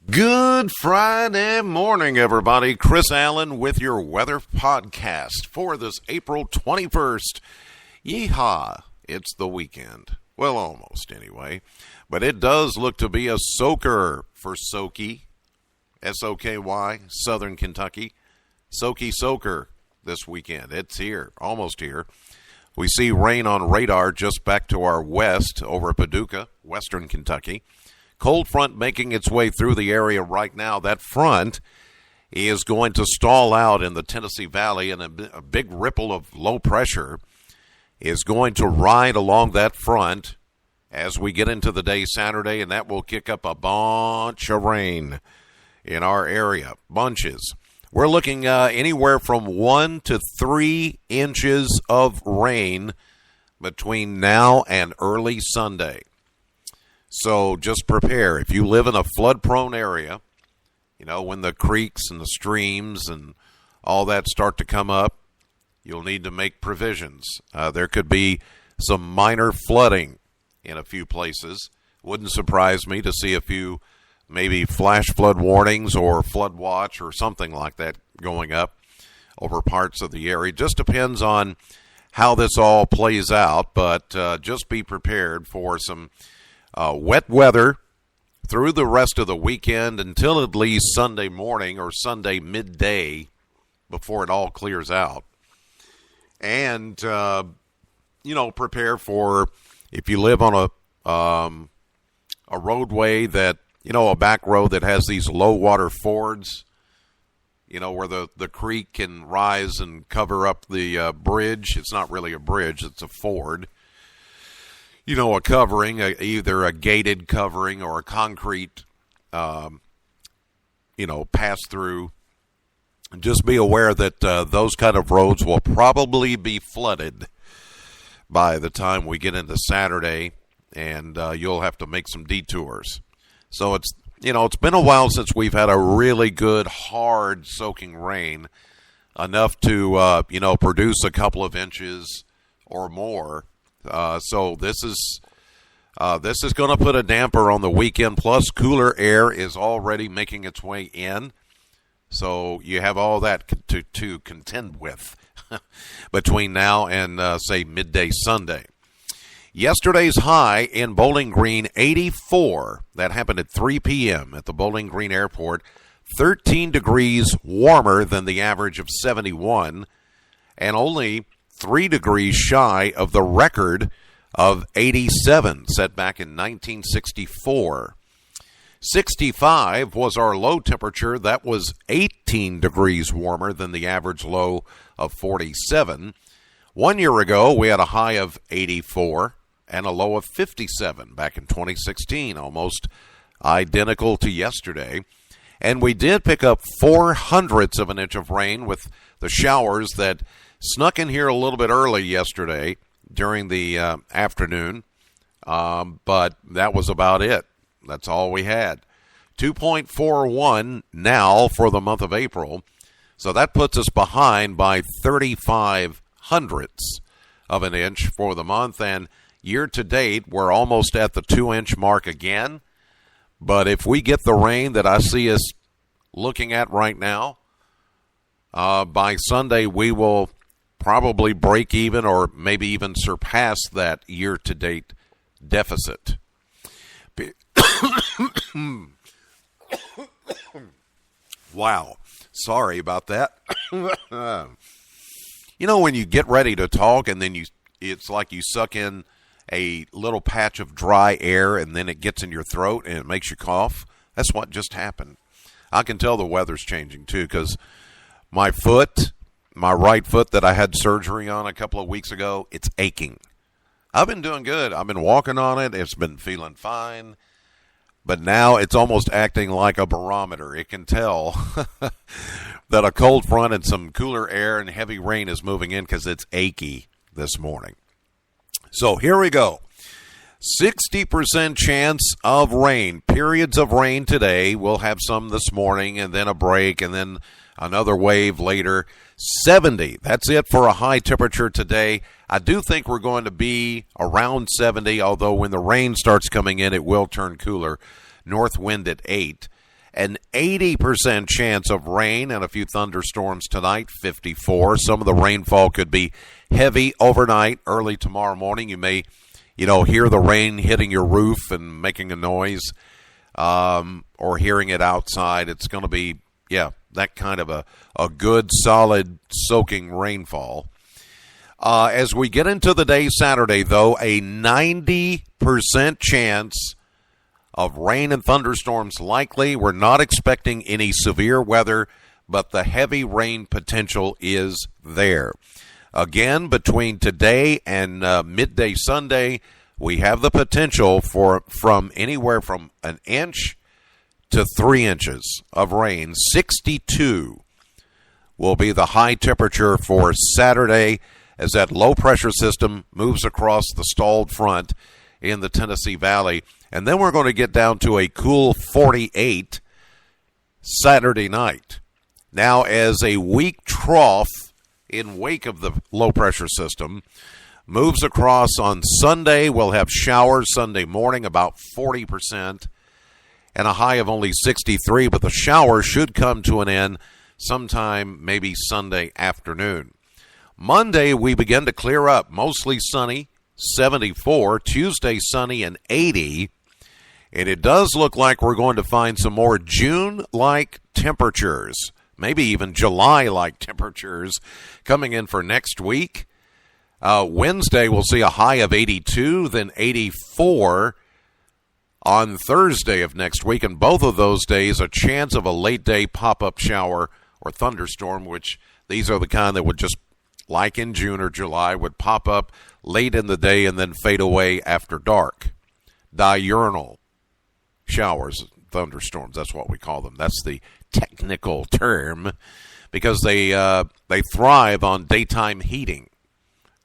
Good Friday morning, everybody. Chris Allen with your weather podcast for this April 21st. Yeehaw, it's the weekend. Well, almost anyway. But it does look to be a soaker for SOKY, S-O-K-Y, Southern Kentucky. SOKY soaker this weekend. It's here, almost here. We see rain on radar just back to our west over at Paducah, Western Kentucky. Cold front making its way through the area right now. That front is going to stall out in the Tennessee Valley, and a big ripple of low pressure is going to ride along that front as we get into the day Saturday, and that will kick up a bunch of rain in our area. Bunches. We're looking anywhere from 1 to 3 inches of rain between now and early Sunday. So just prepare. If you live in a flood-prone area, you know, when the creeks and the streams and all that start to come up, you'll need to make provisions. There could be some minor flooding in a few places. Wouldn't surprise me to see a few maybe flash flood warnings or flood watch or something like that going up over parts of the area. Just depends on how this all plays out, but just be prepared for some wet weather through the rest of the weekend until at least Sunday morning or Sunday midday before it all clears out. And, prepare for if you live on a roadway that, a back road that has these low water fords, where the creek can rise and cover up the bridge. It's not really a bridge, it's a ford. A covering, either a gated covering or a concrete, pass-through. Just be aware that those kind of roads will probably be flooded by the time we get into Saturday, and you'll have to make some detours. So it's been a while since we've had a really good, hard soaking rain, enough to, produce a couple of inches or more. So this is going to put a damper on the weekend. Plus, cooler air is already making its way in. So you have all that to contend with between now and, say, midday Sunday. Yesterday's high in Bowling Green, 84. That happened at 3 p.m. at the Bowling Green Airport. 13 degrees warmer than the average of 71, and only 3 degrees shy of the record of 87 set back in 1964. 65 was our low temperature. That was 18 degrees warmer than the average low of 47. 1 year ago, we had a high of 84 and a low of 57 back in 2016, almost identical to yesterday. And we did pick up 0.04 of an inch of rain with the showers that snuck in here a little bit early yesterday during the afternoon, but that was about it. That's all we had. 2.41 now for the month of April, so that puts us behind by 35 hundredths of an inch for the month, and year-to-date, we're almost at the 2-inch mark again. But if we get the rain that I see us looking at right now, by Sunday we will probably break even or maybe even surpass that year-to-date deficit. Wow. Sorry about that. When you get ready to talk and then it's like you suck in a little patch of dry air and then it gets in your throat and it makes you cough. That's what just happened. I can tell the weather's changing too, because my right foot that I had surgery on a couple of weeks ago, it's aching. I've been doing good. I've been walking on it. It's been feeling fine. But now it's almost acting like a barometer. It can tell that a cold front and some cooler air and heavy rain is moving in because it's achy this morning. So here we go. 60% chance of rain. Periods of rain today. We'll have some this morning and then a break and then another wave later. 70. That's it for a high temperature today. I do think we're going to be around 70, although when the rain starts coming in, it will turn cooler. North wind at 8. An 80% chance of rain and a few thunderstorms tonight, 54. Some of the rainfall could be heavy overnight, early tomorrow morning. You may, hear the rain hitting your roof and making a noise, or hearing it outside. It's going to be, that kind of a good, solid, soaking rainfall. As we get into the day Saturday, though, a 90% chance of rain and thunderstorms likely. We're not expecting any severe weather, but the heavy rain potential is there. Again, between today and midday Sunday, we have the potential from anywhere from an inch to 3 inches of rain. 62 will be the high temperature for Saturday as that low-pressure system moves across the stalled front in the Tennessee Valley. And then we're going to get down to a cool 48 Saturday night. Now, as a weak trough in wake of the low-pressure system moves across on Sunday, we'll have showers Sunday morning, about 40%, and a high of only 63, but the showers should come to an end sometime maybe Sunday afternoon. Monday, we begin to clear up, mostly sunny, 74. Tuesday, sunny and 80. And it does look like we're going to find some more June-like temperatures, maybe even July-like temperatures coming in for next week. Wednesday, we'll see a high of 82, then 84 on Thursday of next week. And both of those days, a chance of a late-day pop-up shower or thunderstorm, which these are the kind that would just, like in June or July, would pop up late in the day and then fade away after dark. Diurnal showers, thunderstorms, that's what we call them. That's the technical term because they thrive on daytime heating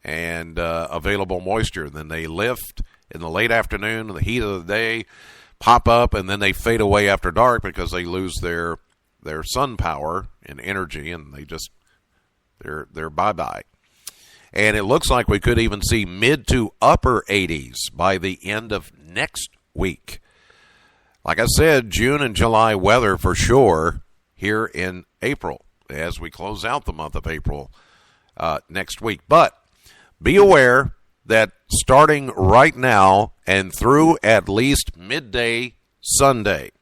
and available moisture. Then they lift in the late afternoon, the heat of the day, pop up, and then they fade away after dark because they lose their sun power and energy, and they're bye-bye. And it looks like we could even see mid to upper 80s by the end of next week. Like I said, June and July weather for sure here in April as we close out the month of April next week. But be aware that starting right now and through at least midday Sunday,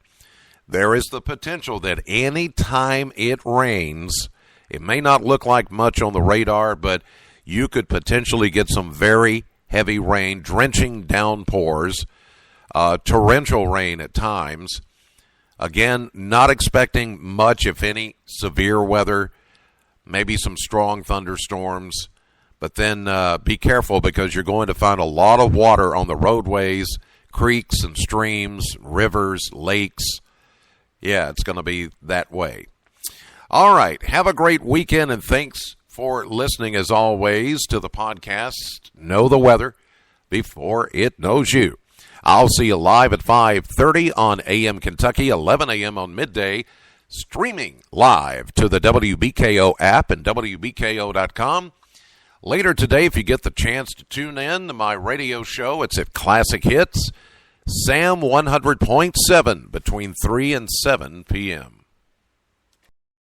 there is the potential that any time it rains, it may not look like much on the radar, but you could potentially get some very heavy rain, drenching downpours, torrential rain at times. Again, not expecting much, if any, severe weather, maybe some strong thunderstorms. But then be careful because you're going to find a lot of water on the roadways, creeks and streams, rivers, lakes. Yeah, it's going to be that way. All right, have a great weekend, and thanks for listening, as always, to the podcast, Know the Weather Before It Knows You. I'll see you live at 5:30 on AM Kentucky, 11 a.m. on midday, streaming live to the WBKO app and WBKO.com. Later today, if you get the chance to tune in to my radio show, it's at Classic Hits, Sam 100.7 between 3 and 7 p.m.